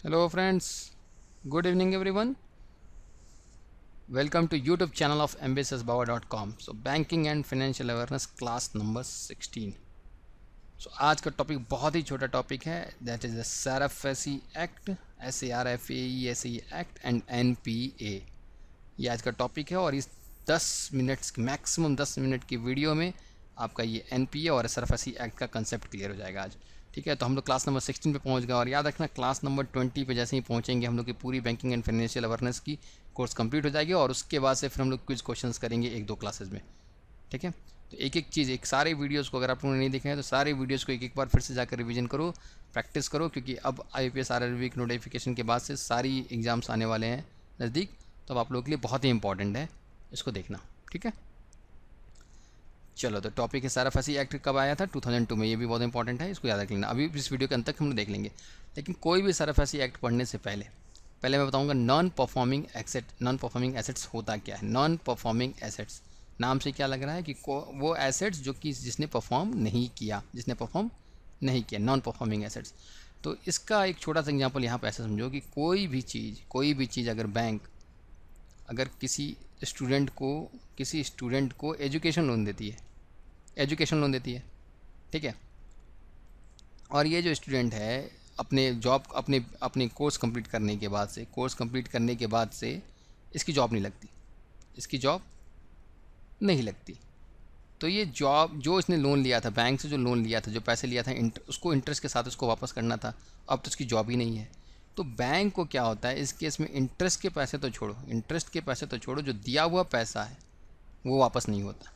Hello friends, good evening everyone. Welcome to YouTube channel of mbssbauer.com. So banking and financial awareness class number 16. So आज का topic बहुत ही छोटा topic है, that is the SARFAESI act, SARFAESI act and NPA. ये आज का topic है और इस 10 मिनट्स मैक्सिमम 10 मिनट की वीडियो में आपका ये NPA और SARFAESI एक्ट का कंसेप्ट क्लियर हो जाएगा आज. ठीक है, तो हम लोग क्लास नंबर 16 पे पहुंच गए और याद रखना क्लास नंबर 20 पे जैसे ही पहुंचेंगे हम लोग की पूरी बैंकिंग एंड फाइनेंशियल अवेयरनेस की कोर्स कंप्लीट हो जाएगी और उसके बाद से फिर हम लोग क्विज क्वेश्चंस करेंगे एक दो क्लासेस में. ठीक है, तो एक एक चीज़ एक सारे वीडियोस को अगर आप लोगों ने नहीं देखे हैं तो सारे वीडियोस को एक एक बार फिर से जाकर रिवीजन करो, प्रैक्टिस करो, क्योंकि अब IPS RRB की नोटिफिकेशन के बाद से सारी एग्ज़ाम्स आने वाले हैं नज़दीक, तो अब आप लोगों के लिए बहुत ही इंपॉर्टेंट है इसको देखना. ठीक है, चलो तो टॉपिक है SARFAESI एक्ट कब आया था 2002 में, ये भी बहुत इंपॉर्टेंट है, इसको याद रख लेना. अभी इस वीडियो के अंत तक हम लोग देख लेंगे, लेकिन कोई भी SARFAESI एक्ट पढ़ने से पहले मैं बताऊंगा नॉन परफॉर्मिंग एसेट्स होता क्या है. नॉन परफॉर्मिंग एसेट्स नाम से क्या लग रहा है कि वो एसेट्स जो कि जिसने परफॉर्म नहीं किया नॉन परफॉर्मिंग एसेट्स. तो इसका एक छोटा सा एग्जांपल यहाँ पर ऐसा समझो कि कोई भी चीज़ अगर बैंक अगर किसी स्टूडेंट को एजुकेशन लोन देती है. ठीक है, और ये जो स्टूडेंट है अपने कोर्स कंप्लीट करने के बाद से इसकी जॉब नहीं लगती. तो ये जॉब जो इसने लोन लिया था, बैंक से जो लोन लिया था, जो पैसे लिया था, उसको इंटरेस्ट के साथ उसको वापस करना था. अब तो उसकी जॉब ही नहीं है. तो बैंक को क्या होता है इस केस में, इंटरेस्ट के पैसे तो छोड़ो, जो दिया हुआ पैसा है वो वापस नहीं होता.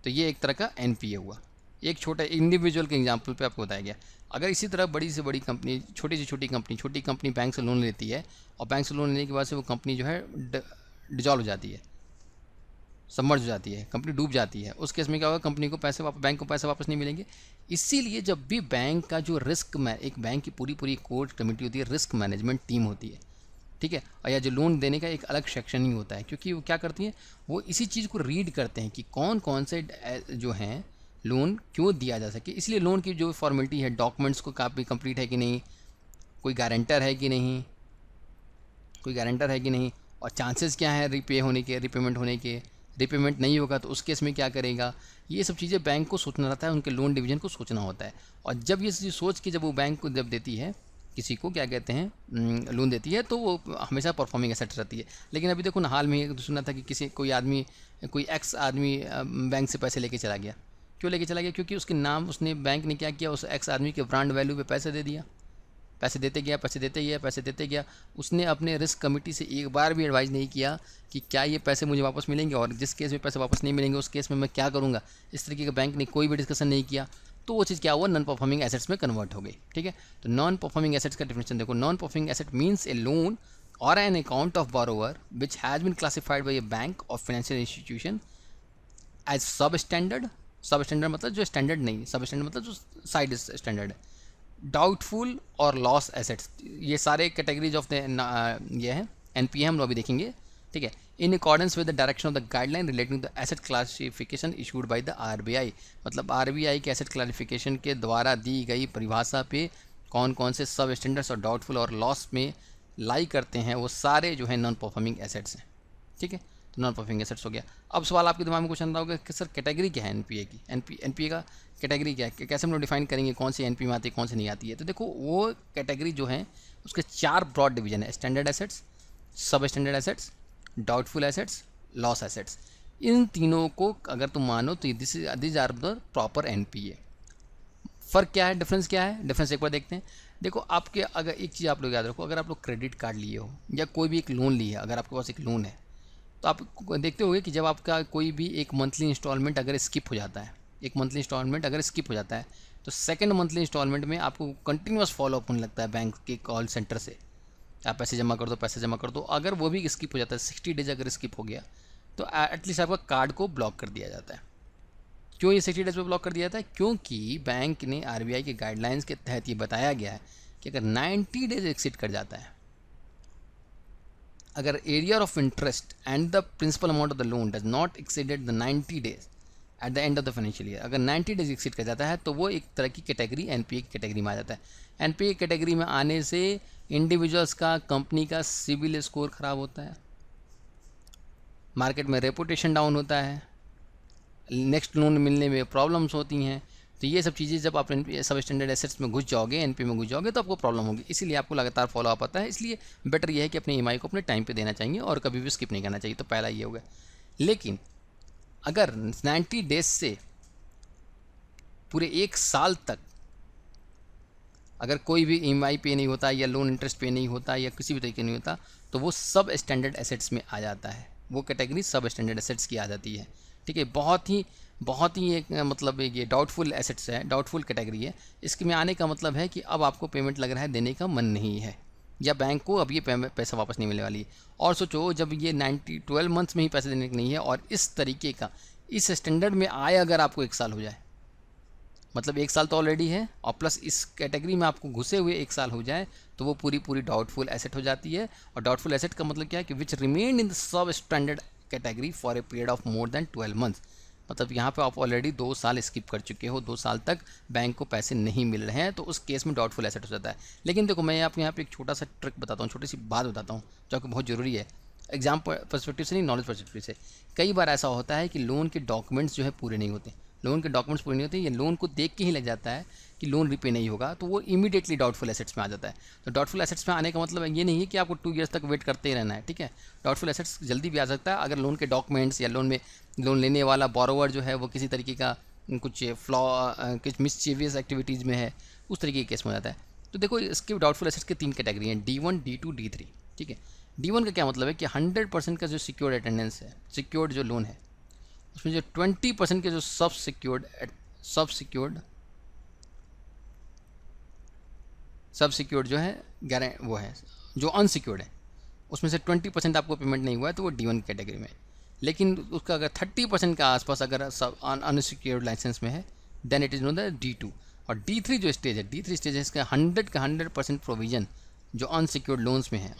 तो ये एक तरह का NPA हुआ. एक छोटा इंडिविजुअल के एग्जांपल पे आपको बताया गया. अगर इसी तरह बड़ी से बड़ी कंपनी, छोटी कंपनी बैंक से लोन लेती है और बैंक से लोन लेने के बाद से वो कंपनी जो है डिजॉल्व हो जाती है, सबमर्ज हो जाती है, कंपनी डूब जाती है, उस केस में क्या होगा, बैंक को पैसे वापस नहीं मिलेंगे. इसीलिए जब भी बैंक का जो एक बैंक की पूरी कोर कमेटी होती है, रिस्क मैनेजमेंट टीम होती है. ठीक है, और या जो लोन देने का एक अलग सेक्शन ही होता है, क्योंकि वो क्या करती हैं, वो इसी चीज़ को रीड करते हैं कि कौन कौन से जो हैं लोन क्यों दिया जा सके. इसलिए लोन की जो फॉर्मेलिटी है, डॉक्यूमेंट्स को काफ़ी कंप्लीट है कि नहीं, कोई गारंटर है कि नहीं, और चांसेस क्या है रिपेमेंट होने के. रिपेमेंट नहीं होगा तो उस केस में क्या करेगा, ये सब चीज़ें बैंक को सोचना रहता है, उनके लोन डिवीज़न को सोचना होता है. और जब ये चीज़ सोच के जब वो बैंक को जब देती है, किसी को क्या कहते हैं लोन देती है, तो वो हमेशा परफॉर्मिंग एसेट रहती है. लेकिन अभी देखो ना, हाल में सुना था कि कोई एक्स आदमी बैंक से पैसे लेके चला गया. क्यों लेके चला गया? क्योंकि उसने बैंक ने क्या किया, उस एक्स आदमी के ब्रांड वैल्यू पे पैसे दे दिया. पैसे देते गया. उसने अपने रिस्क कमेटी से एक बार भी एडवाइस नहीं किया कि क्या ये पैसे मुझे वापस मिलेंगे, और जिस केस में पैसे वापस नहीं मिलेंगे उस केस में मैं क्या करूँगा. इस तरीके का बैंक ने कोई भी डिस्कशन नहीं किया. तो वो चीज़ क्या हुआ, नॉन परफॉर्मिंग एसेट्स में कन्वर्ट हो गई. ठीक है, तो नॉन परफॉर्मिंग एसेट्स का डिफिनेशन देखो. Non performing asset means a loan और an account of borrower which has been classified by a bank और financial institution as sub standard मतलब जो स्टैंडर्ड नहीं, सब स्टैंडर्ड मतलब जो साइड स्टैंडर्ड है. डाउटफुल और लॉस एसेट्स, ये सारे कैटेगरीज ऑफ द ये है NPA, हम लोग अभी देखेंगे. ठीक है, in accordance with the direction of the guideline relating the asset classification issued by the RBI. मतलब RBI के एसेट क्लासिफिकेशन के द्वारा दी गई परिभाषा पे कौन कौन से सब स्टैंडर्ड्स और डाउटफुल और लॉस में लाई करते हैं, वो सारे जो है नॉन परफॉर्मिंग एसेट्स हैं. ठीक है, तो नॉन परफॉर्मिंग एसेट्स हो गया. अब सवाल आपके दिमाग में कुछ अंदर होगा कि सर कैटेगरी क्या है NPA की, NPA का कैटेगरी क्या है, कैसे हम लोग डिफाइन करेंगे कौन सी NPA में आती है कौन सी नहीं आती है. तो देखो, वो कैटेगरी जो है उसके 4 ब्रॉड डिवीजन है: स्टैंडर्ड एसेट्स, सब standard assets, doubtful assets, loss assets. इन तीनों को अगर तुम मानो तो this are the proper NPA. फ़र्क क्या है, डिफरेंस क्या है, डिफरेंस एक बार देखते हैं. देखो, आपके अगर एक चीज़ आप लोग याद रखो, अगर आप लोग क्रेडिट कार्ड लिए हो या कोई भी एक लोन ली है, अगर आपके पास एक लोन है, तो आप देखते होंगे कि जब आपका कोई भी एक मंथली इंस्टॉलमेंट अगर स्किप हो जाता है, तो सेकंड मंथली इंस्टॉलमेंट में आपको कंटिन्यूस फॉलो अप होने लगता है बैंक के कॉल सेंटर से. आप पैसे जमा कर दो. अगर वो भी स्किप हो जाता है, 60 डेज अगर स्किप हो गया, तो एटलीस्ट आपका कार्ड को ब्लॉक कर दिया जाता है. क्यों ये 60 डेज पे ब्लॉक कर दिया जाता है? क्योंकि बैंक ने RBI के गाइडलाइंस के तहत ये बताया गया है कि अगर 90 डेज एक्सीड कर जाता है, अगर area of interest and the principal amount of the loan does not exceeded the 90 days at the end of the financial year, अगर 90 डेज एक्सीड कर जाता है तो वो एक तरह की कैटेगरी NPA की कैटेगरी में आ जाता है. NPA कैटेगरी में आने से इंडिविजुअल्स का, कंपनी का सिविल स्कोर खराब होता है, मार्केट में रेपुटेशन डाउन होता है, नेक्स्ट लोन मिलने में प्रॉब्लम्स होती हैं। तो ये सब चीज़ें जब आप सब स्टैंडर्ड एसेट्स में घुस जाओगे, एनपीए में घुस जाओगे, तो आपको प्रॉब्लम होगी। इसीलिए आपको लगातार फॉलो अप आता है। इसलिए बेटर ये है कि अपने ईएमआई को अपने टाइम पे देना चाहिए और कभी भी स्किप नहीं करना चाहिए। तो पहला ये हो गया। लेकिन अगर 90 डेज से पूरे 1 साल तक अगर कोई भी ईएमआई पे नहीं होता या लोन इंटरेस्ट पे नहीं होता या किसी भी तरीके नहीं होता, तो वो सब स्टैंडर्ड एसेट्स में आ जाता है। वो कैटेगरी सब स्टैंडर्ड एसेट्स की आ जाती है। ठीक है, बहुत ही एक मतलब एक ये डाउटफुल एसेट्स है, डाउटफुल कैटेगरी है। इसके में आने का मतलब है कि अब आपको पेमेंट लग रहा है देने का मन नहीं है, या बैंक को अब ये पैसा वापस नहीं मिलने वाली है। और सोचो जब ये 12 मंथ्स में ही पैसे देने का नहीं है और इस तरीके का इस स्टैंडर्ड में आए अगर आपको 1 साल हो जाए, मतलब 1 साल तो ऑलरेडी है और प्लस इस कैटेगरी में आपको घुसे हुए 1 साल हो जाए, तो वो पूरी डाउटफुल एसेट हो जाती है। और डाउटफुल एसेट का मतलब क्या है कि which remain in the sub standard category for a period of more than 12 months. मतलब यहाँ पे आप ऑलरेडी 2 साल स्किप कर चुके हो, 2 साल तक बैंक को पैसे नहीं मिल रहे हैं, तो उस केस में डाउटफुल एसेट हो जाता है। लेकिन देखो मैं आपको यहाँ पे एक छोटा सा ट्रिक बताता हूँ, छोटी सी बात बताता हूँ जो कि बहुत ज़रूरी है, एग्जाम पर्सपेक्टिव से नहीं, नॉलेज पर्सपेक्टिव से। कई बार ऐसा होता है कि लोन के डॉक्यूमेंट्स जो है पूरे नहीं होते, लोन के डॉक्यूमेंट्स पूरे नहीं होते, ये लोन को देख के ही लग जाता है कि लोन रिपे नहीं होगा, तो वो इमीडिएटली डाउटफुल एसेट्स में आ जाता है। तो डाउटफुल एसेट्स में आने का मतलब ये नहीं है कि आपको 2 ईयर्स तक वेट करते ही रहना है। ठीक है, डाउटफुल एसेट्स जल्दी भी आ सकता है अगर लोन के डॉक्यूमेंट्स या लोन लेने वाला बोरोवर जो है वो किसी तरीके का कुछ कुछ मिसचीवियस एक्टिविटीज़ में है, उस तरीके के केस में हो जाता है। तो देखो इसके डाउटफुल एसेट्स के 3 कैटेगरी हैं, D1, D2, D3। ठीक है, D1 का क्या मतलब है कि 100% का जो सिक्योर्ड अटेंडेंस है, सिक्योर्ड जो लोन है, उसमें जो 20% के जो सब सिक्योर्ड जो है वो है जो अनसिक्योर्ड है, उसमें से 20% आपको पेमेंट नहीं हुआ है, तो वो D1 कैटेगरी में। लेकिन उसका अगर 30% का आसपास अगर सब अनसिक्योर्ड लाइसेंस में है, then it is known the D2। और D3 जो स्टेज है, D3 स्टेज है, इसका 100% प्रोविजन जो अनसिक्योर्ड लोन्स में है,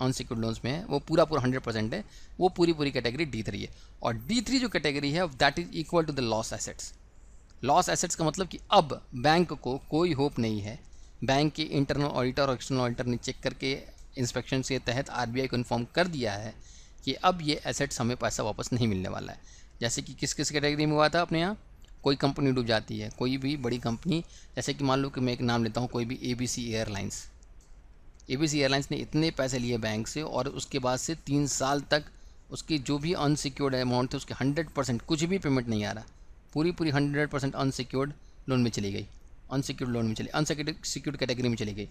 वो पूरा 100% है, वो पूरी कैटेगरी D3 है। और D3 जो कैटेगरी है that is equal to the loss assets. Loss assets का मतलब कि अब बैंक को कोई होप नहीं है, बैंक के इंटरनल ऑडिटर और एक्सटर्नल ऑडिटर ने चेक करके इंस्पेक्शन के तहत आरबीआई को इन्फॉर्म कर दिया है कि अब ये एसेट्स हमें पैसा वापस नहीं मिलने वाला है। जैसे कि किस किस कैटेगरी में हुआ था अपने यहाँ, कोई कंपनी डूब जाती है, कोई भी बड़ी कंपनी, जैसे कि मान लो कि मैं एक नाम लेता हूँ, कोई भी ABC एयरलाइंस ने इतने पैसे लिए बैंक से और उसके बाद से 3 साल तक उसकी जो भी अनसिक्योर्ड अमाउंट थे उसके 100% कुछ भी पेमेंट नहीं आ रहा, पूरी 100% अनसिक्योर्ड लोन में चली गई, अनसिक्योर्ड कैटेगरी में चली गई।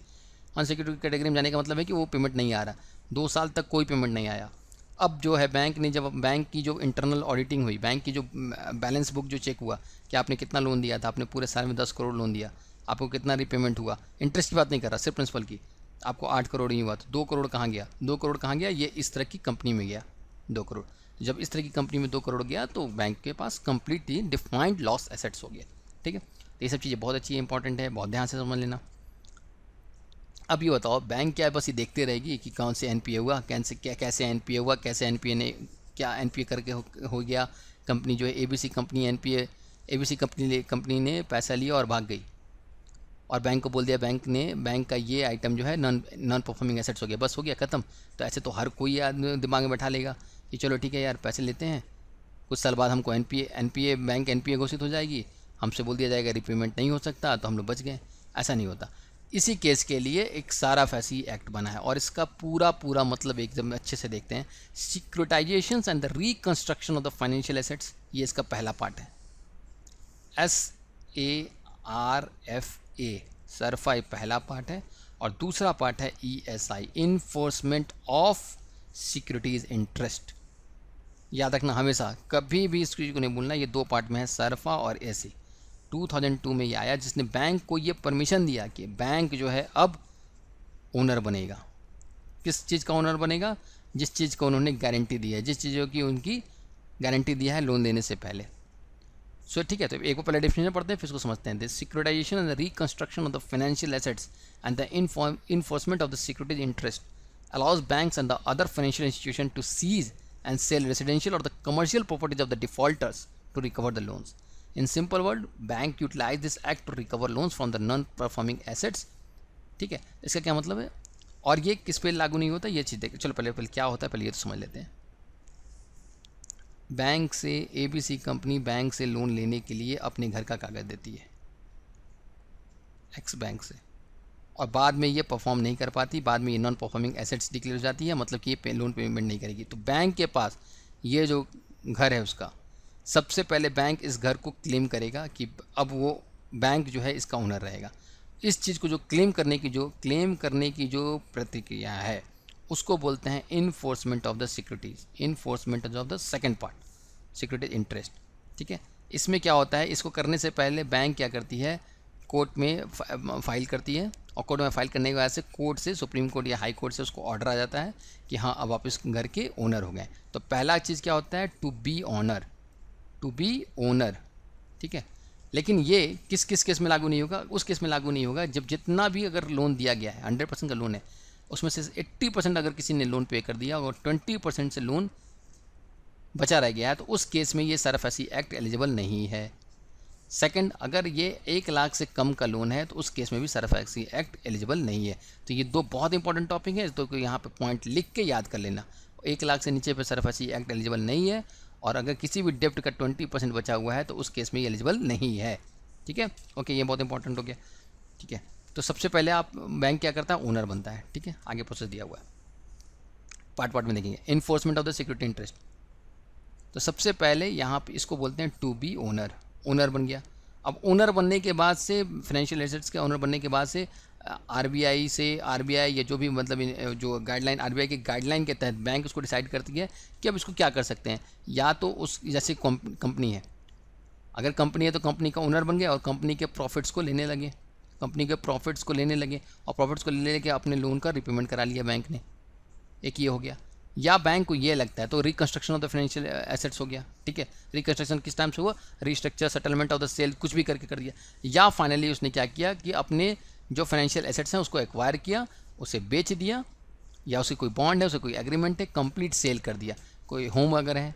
अनसिक्योर्ड कैटेगरी में जाने का मतलब है कि वो पेमेंट नहीं आ रहा, 2 साल तक कोई पेमेंट नहीं आया। अब जो है बैंक ने, जब बैंक की जो इंटरनल ऑडिटिंग हुई, बैंक की जो बैलेंस बुक जो चेक हुआ कि आपने कितना लोन दिया था, आपने पूरे साल में 10 करोड़ लोन दिया, आपको कितना रिपेमेंट हुआ, इंटरेस्ट की बात नहीं कर रहा, सिर्फ प्रिंसिपल की, आपको 8 करोड़ ही हुआ, तो 2 करोड़ कहाँ गया, 2 करोड़ कहाँ गया, ये इस तरह की कंपनी में गया 2 करोड़। जब इस तरह की कंपनी में 2 करोड़ गया तो बैंक के पास कंप्लीटली डिफाइंड लॉस एसेट्स हो गया। ठीक है, तो ये सब चीज़ें बहुत अच्छी इंपॉर्टेंट है, बहुत ध्यान से समझ लेना। अब ये बताओ बैंक क्या बस ये देखते रहेगी कि कौन से एनपीए हुआ, कैसे एनपीए हुआ, कैसे एनपीए ने क्या एनपीए करके हो गया, कंपनी जो है एबीसी कंपनी ने पैसा लिया और भाग गई और बैंक को बोल दिया, बैंक का ये आइटम जो है नॉन परफॉर्मिंग एसेट्स हो गया, बस हो गया ख़त्म। तो ऐसे तो हर कोई आदमी दिमाग में बैठा लेगा कि चलो ठीक है यार पैसे लेते हैं, कुछ साल बाद हमको बैंक एनपीए घोषित हो जाएगी, हमसे बोल दिया जाएगा रिपेमेंट नहीं हो सकता, तो हम लोग बच गए। ऐसा नहीं होता। इसी केस के लिए एक सारा फैसी एक्ट बना है और इसका पूरा मतलब एकदम अच्छे से देखते हैं, securitisation and the reconstruction of the financial assets, ये इसका पहला पार्ट है। SARFA सरफा पहला पार्ट है और दूसरा पार्ट है ESI enforcement of securities interest. याद रखना हमेशा, कभी भी इस चीज़ को नहीं भूलना, ये 2 पार्ट में है, सरफा और एसी। 2002 में ये आया जिसने बैंक को ये परमिशन दिया कि बैंक जो है अब ओनर बनेगा। किस चीज़ का ओनर बनेगा? जिस चीज़ को उन्होंने गारंटी दी है, जिस चीज़ों की उनकी गारंटी दिया है लोन देने से पहले। सो ठीक है, तो एक बार पहले डेफिनेशन पढ़ते हैं फिर इसको समझते हैं। The securitisation and the reconstruction of the financial assets and the enforcement of the securities interest allows banks and the other financial institution to seize and sell residential or the commercial properties of the defaulters to recover the loans. In simple word, bank utilize this act to recover loans from the non-performing assets. ठीक है, इसका क्या मतलब है? और ये किस पे लागू नहीं होता, ये चीज़ देखिए। चलो पहले क्या होता है, पहले ये तो समझ लेते हैं। बैंक से ABC कंपनी बैंक से लोन लेने के लिए अपने घर का कागज़ देती है एक्स बैंक से, और बाद में ये परफॉर्म नहीं कर पाती, बाद में ये नॉन परफॉर्मिंग एसेट्स डिक्लेयर हो जाती है, मतलब कि ये लोन पेमेंट नहीं करेगी। तो बैंक के पास ये जो घर है उसका, सबसे पहले बैंक इस घर को क्लेम करेगा कि अब वो बैंक जो है इसका ओनर रहेगा। इस चीज़ को जो क्लेम करने की जो प्रतिक्रिया है उसको बोलते हैं enforcement of the securities, enforcement of the second part, security interest. ठीक है, इसमें क्या होता है, इसको करने से पहले बैंक क्या करती है, कोर्ट में फाइल करती है, और कोर्ट में फाइल करने की वजह से कोर्ट से, सुप्रीम कोर्ट या हाई कोर्ट से उसको ऑर्डर आ जाता है कि हाँ अब आप इस घर के ओनर हो गए। तो पहला चीज़ क्या होता है, to be owner, to be owner. ठीक है, लेकिन ये किस किस केस में लागू नहीं होगा, उस केस में लागू नहीं होगा जब जितना भी अगर लोन दिया गया है 100% का लोन है, उसमें से 80% अगर किसी ने लोन पे कर दिया और 20% से लोन बचा रह गया है, तो उस केस में ये सरफेसी एक्ट एलिजिबल नहीं है। सेकंड, अगर ये 1 लाख से कम का लोन है तो उस केस में भी सरफेसी एक्ट एलिजिबल नहीं है। तो ये दो बहुत इंपॉर्टेंट टॉपिक है, तो यहाँ पे पॉइंट लिख के याद कर लेना। 1 लाख से नीचे पे सरफेसी एक्ट एलिजिबल नहीं है, और अगर किसी भी डेप्ट का 20% बचा हुआ है तो उस केस में ये एलिजिबल नहीं है। ठीक है, ओके, ये बहुत इंपॉर्टेंट हो गया। ठीक है, तो सबसे पहले आप बैंक क्या करता है, ओनर बनता है। ठीक है, आगे प्रोसेस दिया हुआ है, पार्ट पार्ट में देखेंगे। Enforcement of the security interest, तो सबसे पहले यहाँ पे इसको बोलते हैं टू बी ओनर, ओनर बन गया। अब ओनर बनने के बाद से, फाइनेंशियल एसेट्स के ओनर बनने के बाद से आरबीआई या जो भी मतलब जो गाइडलाइन, आरबीआई की गाइडलाइन के तहत बैंक उसको डिसाइड करती है कि अब इसको क्या कर सकते हैं। या तो उस जैसे कंपनी है, अगर कंपनी है तो कंपनी का ओनर बन गया और कंपनी के प्रॉफिट्स को लेने लगे, और प्रॉफिट्स को ले लेके अपने लोन का रिपेमेंट करा लिया बैंक ने, एक ये हो गया। या बैंक को ये लगता है तो reconstruction of the financial assets हो गया। ठीक है, रिकंस्ट्रक्शन किस टाइम से हुआ, restructure, settlement of the sale, कुछ भी करके कर दिया। या फाइनली उसने क्या किया कि अपने जो फाइनेंशियल एसेट्स हैं उसको एक्वायर किया, उसे बेच दिया, या उसकी कोई बॉन्ड है, उसे कोई एग्रीमेंट है, कंप्लीट सेल कर दिया। कोई होम अगर है,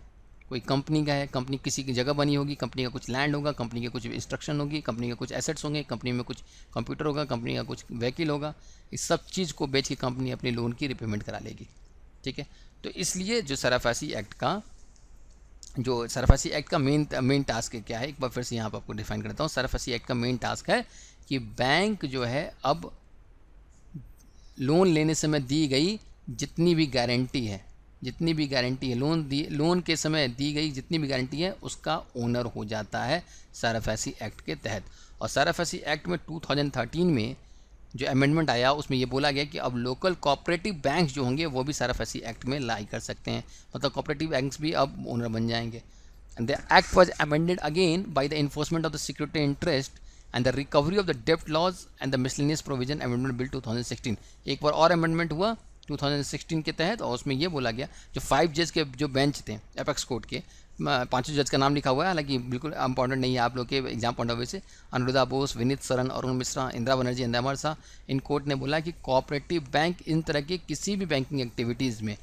कोई कंपनी का है, कंपनी किसी की जगह बनी होगी, कंपनी का कुछ लैंड होगा, कंपनी के कुछ इंस्ट्रक्शन होगी, कंपनी के कुछ एसेट्स होंगे, कंपनी में कुछ कंप्यूटर होगा, कंपनी का कुछ व्हीकल होगा, इस सब चीज़ को बेच के कंपनी अपनी लोन की रिपेमेंट करा लेगी। ठीक है, तो इसलिए जो सरफेसी एक्ट का मेन टास्क क्या है, एक बार फिर से यहाँ पर आपको डिफाइन करता हूँ। सरफेसी एक्ट का मेन टास्क है कि बैंक जो है अब लोन लेने समय दी गई जितनी भी गारंटी है, लोन के समय दी गई जितनी भी गारंटी है उसका ओनर हो जाता है सरफेसी एक्ट के तहत। और सरफेसी एक्ट में 2013 में जो अमेंडमेंट आया उसमें ये बोला गया कि अब लोकल कोऑपरेटिव बैंक्स जो होंगे वो भी सरफेसी एक्ट में लाई कर सकते हैं, मतलब कोऑपरेटिव बैंक्स भी अब ओनर बन जाएंगे। And the act was amended again by the enforcement of the security interest and the recovery of the डेप्ट laws and the miscellaneous provision amendment bill 2016। एक बार और अमेंडमेंट हुआ 2016 के तहत, और उसमें ये बोला गया जो 5 जज के जो बेंच थे एपेक्स कोर्ट के, 5 जज का नाम लिखा हुआ है, हालांकि बिल्कुल इंपॉर्टेंट नहीं है आप लोग के एग्जाम पॉइंट ऑफ व्यू से, अनुराधा बोस, विनीत सरन, अरुण मिश्रा, इंदिरा बनर्जी, अमर शाह, इन कोर्ट ने बोला कि कोऑपरेटिव बैंक इन तरह के किसी भी बैंकिंग एक्टिविटीज़ में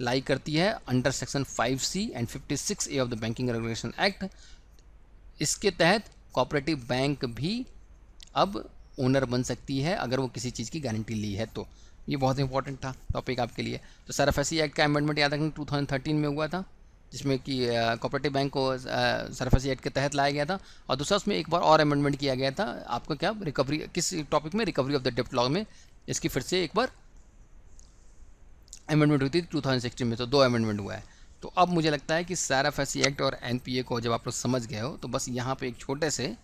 लाई करती है under section 5C and 56A of the banking regulation act. इसके तहत कोऑपरेटिव बैंक भी अब ओनर बन सकती है अगर वो किसी चीज़ की गारंटी ली है तो। ये बहुत इंपॉर्टेंट था टॉपिक आपके लिए। तो सरफेसी एक्ट का अमेंडमेंट याद रखना 2013 में हुआ था, जिसमें कि कोऑपरेटिव बैंक को सरफेसी एक्ट के तहत लाया गया था। और दूसरा उसमें एक बार और अमेंडमेंट किया गया था, आपको क्या रिकवरी, किस टॉपिक में, रिकवरी ऑफ द डेप्ट लॉ में, इसकी फिर से एक बार अमेंडमेंट हुई थी 2016 में। तो 2 अमेंडमेंट हुआ है। तो अब मुझे लगता है कि सरफेसी एक्ट और NPA को जब आप लोग समझ गए हो तो बस यहाँ पे एक छोटे से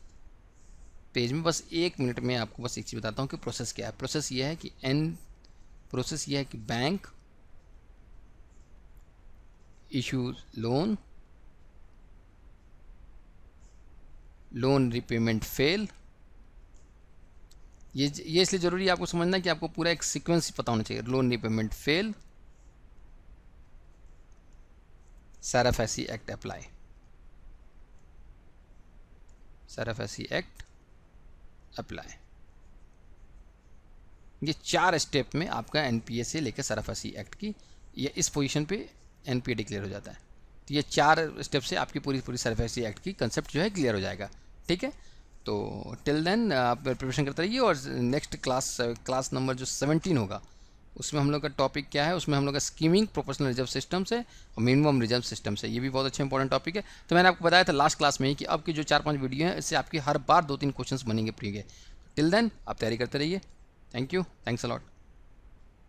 पेज में बस 1 मिनट में आपको बस एक चीज़ बताता हूँ कि प्रोसेस क्या है। प्रोसेस ये है कि bank issues loan repayment fail. ये इसलिए ज़रूरी है आपको समझना कि आपको पूरा एक सीक्वेंस पता होना चाहिए। Loan repayment fail, SARFAESI act apply, SARFAESI act apply. ये 4 स्टेप में आपका NPA से लेकर सरफेसी एक्ट की ये इस पोजीशन पे NPA डिक्लेयर हो जाता है। तो ये 4 स्टेप से आपकी पूरी सरफेसी एक्ट की कंसेप्ट जो है क्लियर हो जाएगा। ठीक है, तो टिल देन आप प्रिपरेशन करते रहिए, और नेक्स्ट क्लास नंबर जो 17 होगा उसमें हम लोग का टॉपिक क्या है, उसमें हम लोग का स्कीमिंग प्रोपोर्शनल रिजर्व सिस्टम से और मिनिमम रिजर्व सिस्टम से, ये भी बहुत अच्छा इंपॉर्टेंट टॉपिक है। तो मैंने आपको बताया था लास्ट क्लास में ही कि अब की जो 4-5 वीडियो हैं इससे आपकी हर बार 2-3 क्वेश्चंस बनेंगे फ्री के। टिल देन आप तैयारी करते रहिए। Thank you, thanks a lot.